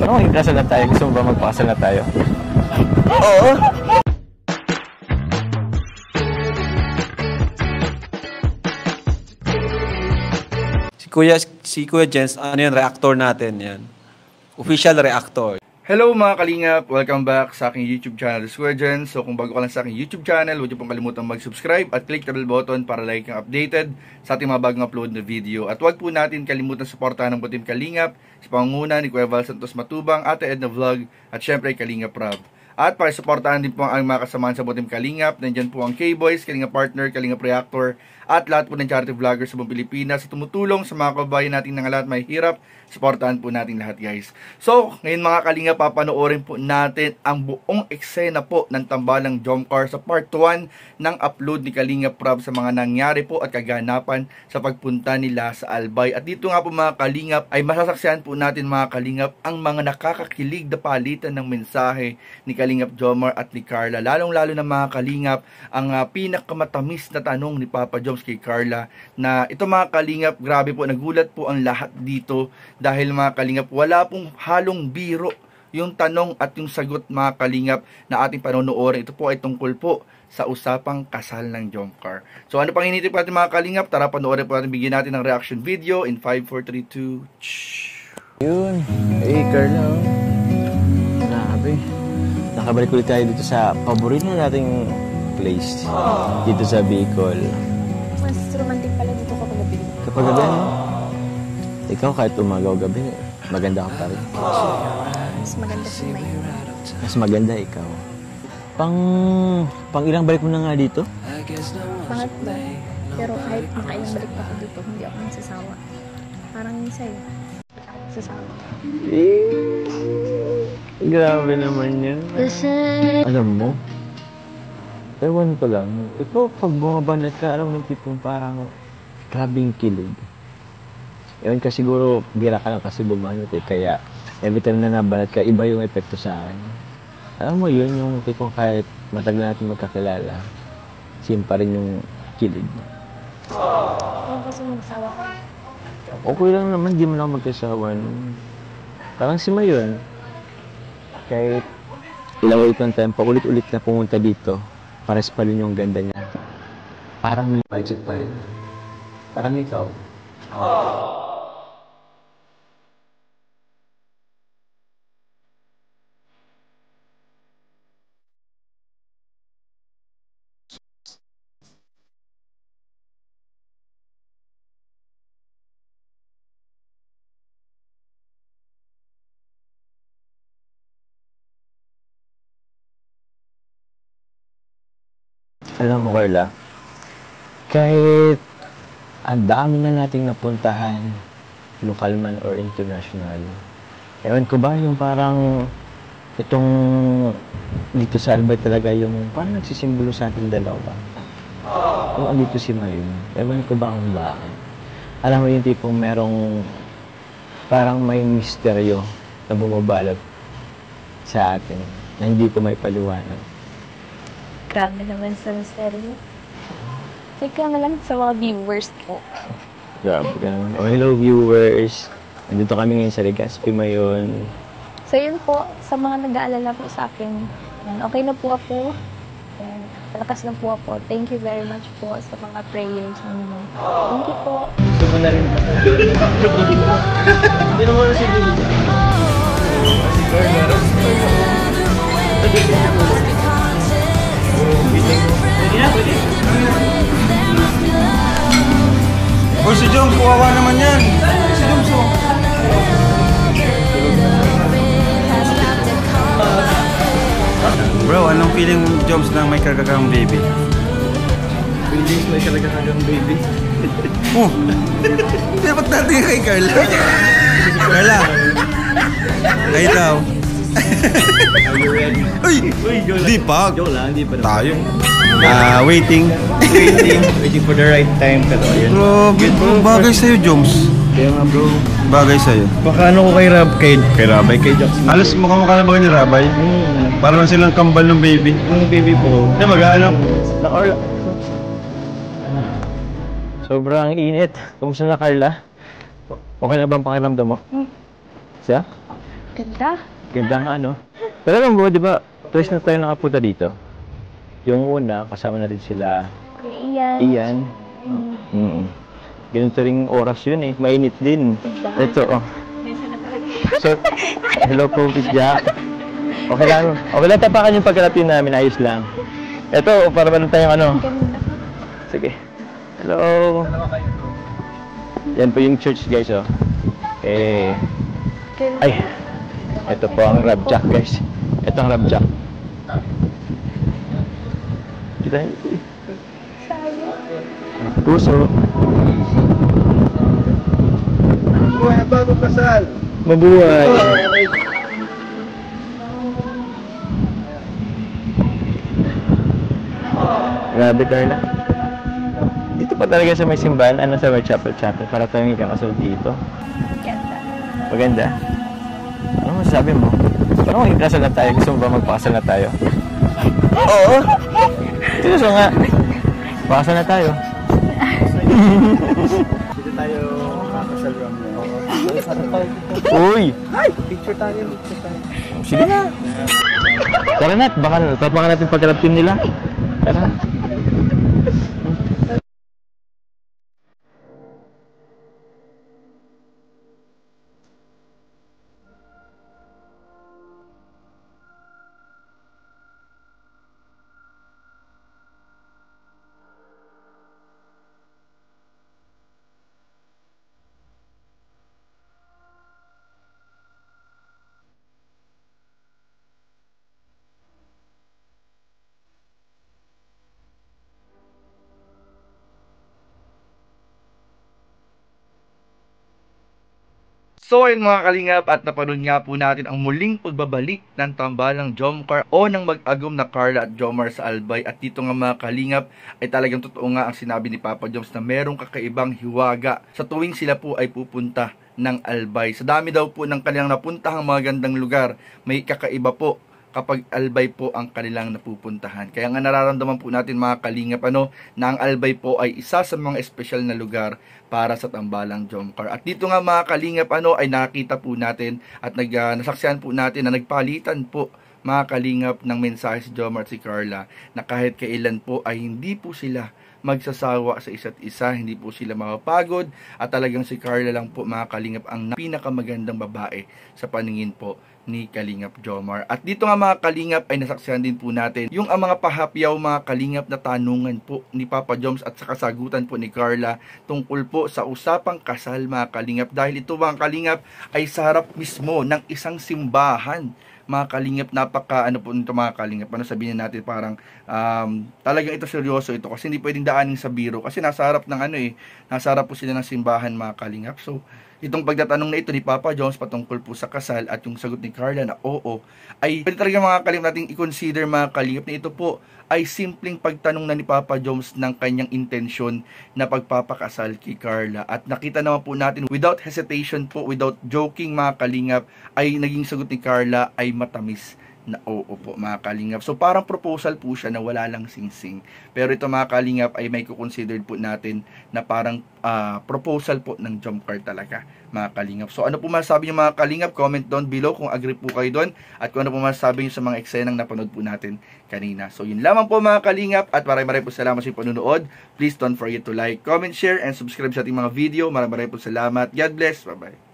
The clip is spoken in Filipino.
Ano kung ikasal na tayo? Gusto mo ba magpakasal na tayo? Oo. Si Kuya Jens, ano yan, reactor natin yan. Official reactor. Hello mga kalingap! Welcome back sa aking YouTube channel, Kuya Jens. So kung bago ka lang sa aking YouTube channel, huwag niyo pong kalimutan mag-subscribe at click the bell button para like kang updated sa ating mga bagong upload na video. At huwag po natin kalimutan suportahan ng Butim Kalingap sa pangunguna ni Kuya Val Santos Matubang, Ate Edna Vlog at syempre Kalingap Rob. At para suportahan din po ang mga kasamaan sa Butim Kalingap, nandyan po ang K-Boys, Kalingap Partner, Kalingap Reactor, at lahat po ng charity vloggers sa buong Pilipinas sa tumutulong sa mga kababayan natin ng lahat may hirap. Suportahan po natin lahat, guys. So, ngayon mga Kalingap, papanoorin po natin ang buong eksena po ng tambalang Jomcar sa part 1 ng upload ni Kalingap Rob sa mga nangyari po at kaganapan sa pagpunta nila sa Albay. At dito nga po mga Kalingap ay masasaksihan po natin mga Kalingap ang mga nakakakilig na palitan ng mensahe ni Kalingap Jomar at ni Carla. Lalong-lalo na mga Kalingap ang pinakamatamis na tanong ni Papa Joms kay Carla na ito mga Kalingap, grabe po, nagulat po ang lahat dito dahil mga Kalingap wala pong halong biro yung tanong at yung sagot mga Kalingap na ating panonoorin. Ito po ay tungkol po sa usapang kasal ng Jomcar. So ano pang hinihintay po natin mga Kalingap? Tara panoorin po natin, bigyan natin ng reaction video in 5, 4, 3, 2 Yun. Hey Carla. Grabe. Nakabalik ulit tayo dito sa paborito nating place. Dito sa Bicol. Mas romantic pala dito kapag gabi. Kapag gabi, ikaw kahit umaga o gabi, maganda ka pa rin. Mas maganda si May. Mas maganda ikaw. Pang ilang balik mo na nga dito? Pangatlo. Pero kahit makailang balik pa ako dito, hindi ako nagsasawa. Parang yung sa'yo. Hindi ako nagsasawa. Grabe naman yan. Alam mo, ewan ko lang, ikaw pag bumabanat ka, alam ng tipong parang grabing kilig. Ewan ka siguro, bira ka lang kasi bumanat eh, kaya every time na nabanat ka, iba yung epekto sa akin. Alam mo yun, yung tipong kahit matagal natin magkakilala, same pa rin yung kilig. Oo, kasi magsawa ko. Okay lang naman, di mo lang magkasawa. Parang si Mayon, kahit ilang ulit ng time, paulit-ulit na pumunta dito, pares pa rin yung ganda niya. Parang may budget pa rin. Parang ikaw. Alam mo, Carla, kahit ang dami na nating napuntahan, local man or international, ewan ko ba, yung parang itong dito sa Albay talaga yung parang nagsisimbolo sa ating dalawa. Kung andito si Mayon, ewan ko ba kung bakit. Alam mo yung tipong merong parang may misteryo na bumabalot sa atin na hindi ko may paliwanag. Grabe naman sa misteryo. Teka na lang sa mga viewers ko. Grabe ka naman. Oh, hello viewers. Nandito kami ngayon sa Legazpi Mayon. So yun po, sa mga nag-aalala po sa akin, okay na po ako. Malakas na po ako. Thank you very much po sa mga prayers ninyo. Thank you po. Gusto mo na rin ba? Hindi naman na si Lili. Si Carla. O si Jom, kuwawa naman yan. Si Jom, so. Bro, anong feeling mo, Joms, na may karagagang baby? Feelings may karagagang baby. Oh! Dapat natin kay Carla. Carla! Ay daw. Are you ready? Uy! Di pa. Joke lang, di pa naman. Tayo. Waiting. Waiting for the right time. Pero yun. Bro, bagay sa'yo, Joms. Kaya nga bro. Bagay sa'yo. Baka ano ko kay Rab, kay Rabay, kay Jox. Halos mukha na ba ni Rabay? Parang silang kambal ng baby. Yung baby po. Na mag-aanap. Sobrang init. Kumusta na, Carla? Okay na ba ang pakiramdam mo? Siya? Ganda. Ganda nga, no? Pero alam mo, di ba, twice na tayo nakapunta dito. Yung una, kasama na rin sila Iyan. Ian. Ganito ring oras yun eh. Mainit din. Ito, oh. So, hello po, Miss Jack. Okay lang. Okay lang, tapakan yung pagkalapin namin. Ayos lang. Ito, para ba tayong ano? Ganda. Sige. Hello. Yan po yung church, guys, oh. Eh, Ganda. ay. Ito po ang Rabjack, guys. Ito ang Rabjack. Kita yun. Puso. Buhay bago kasal. Mabuhay. Grabe, Carla. Dito pa talaga sa may simbahan, ano sa may chapel, para tayong ikakasal dito. Ganda. Maganda. Ano masasabi mo? Parang magkasal na tayo. Gusto mo ba magpakasal na tayo? Oo. Gusto nga. Pakasal na tayo. Dito tayo kakasal ram. Uy! Picture tayo. Sige na. Tara na. Baka natin pagkalap team nila. Tara na. So ayun mga kalingap, at napanood nga po natin ang muling pagbabalik ng tambalang Jomcar o ng mag-agom na Carla at Jomar sa Albay. At dito nga mga kalingap ay talagang totoo nga ang sinabi ni Papa Joms na merong kakaibang hiwaga sa tuwing sila po ay pupunta ng Albay. Sa dami daw po ng kanilang napuntahang mga gandang lugar, may kakaiba po kapag Albay po ang kanilang napupuntahan. Kaya nga nararamdaman po natin mga kalingap na ang Albay po ay isa sa mga espesyal na lugar para sa tambalang Jomcar. At dito nga mga kalingap ay nakita po natin at nasaksihan po natin na nagpalitan po mga kalingap ng mensahe si Jomar at si Carla na kahit kailan po ay hindi po sila magsasawa sa isa't isa, hindi po sila mapapagod at talagang si Carla lang po mga kalingap ang pinakamagandang babae sa paningin po ni Kalingap Jomar. At dito nga mga kalingap ay nasaksihan din po natin yung mga pahapyaw mga kalingap na tanungan po ni Papa Joms at sa kasagutan po ni Carla tungkol po sa usapang kasal mga kalingap, dahil ito mga kalingap ay sa harap mismo ng isang simbahan mga kalingap. Napaka po nito mga kalingap, sabihin natin parang talagang ito seryoso ito kasi hindi pwedeng daanin sa biro kasi nasa harap ng nasa harap po sila ng simbahan mga kalingap. So itong pagtatanong na ito ni Papa Joms patungkol po sa kasal at yung sagot ni Carla na oo, ay pwede talaga mga kalingap nating i-consider mga kalingap na ito po ay simpleng pagtanong na ni Papa Joms ng kanyang intensyon na pagpapakasal kay Carla. At nakita naman po natin without hesitation po, without joking mga kalingap, ay naging sagot ni Carla ay matamis na oo po mga kalingap. So parang proposal po siya na wala lang sing-sing. Pero ito mga kalingap ay may kukonsider po natin na parang proposal po ng Jomcar talaga mga kalingap. So ano po masasabi niyo mga kalingap? Comment down below kung agree po kayo doon at kung ano po masasabi niyo sa mga eksenang napanood po natin kanina. So yun lamang po mga kalingap at maraming po salamat sa panunood. Please don't forget to like, comment, share, and subscribe sa ating mga video. Maraming po salamat. God bless. Bye-bye.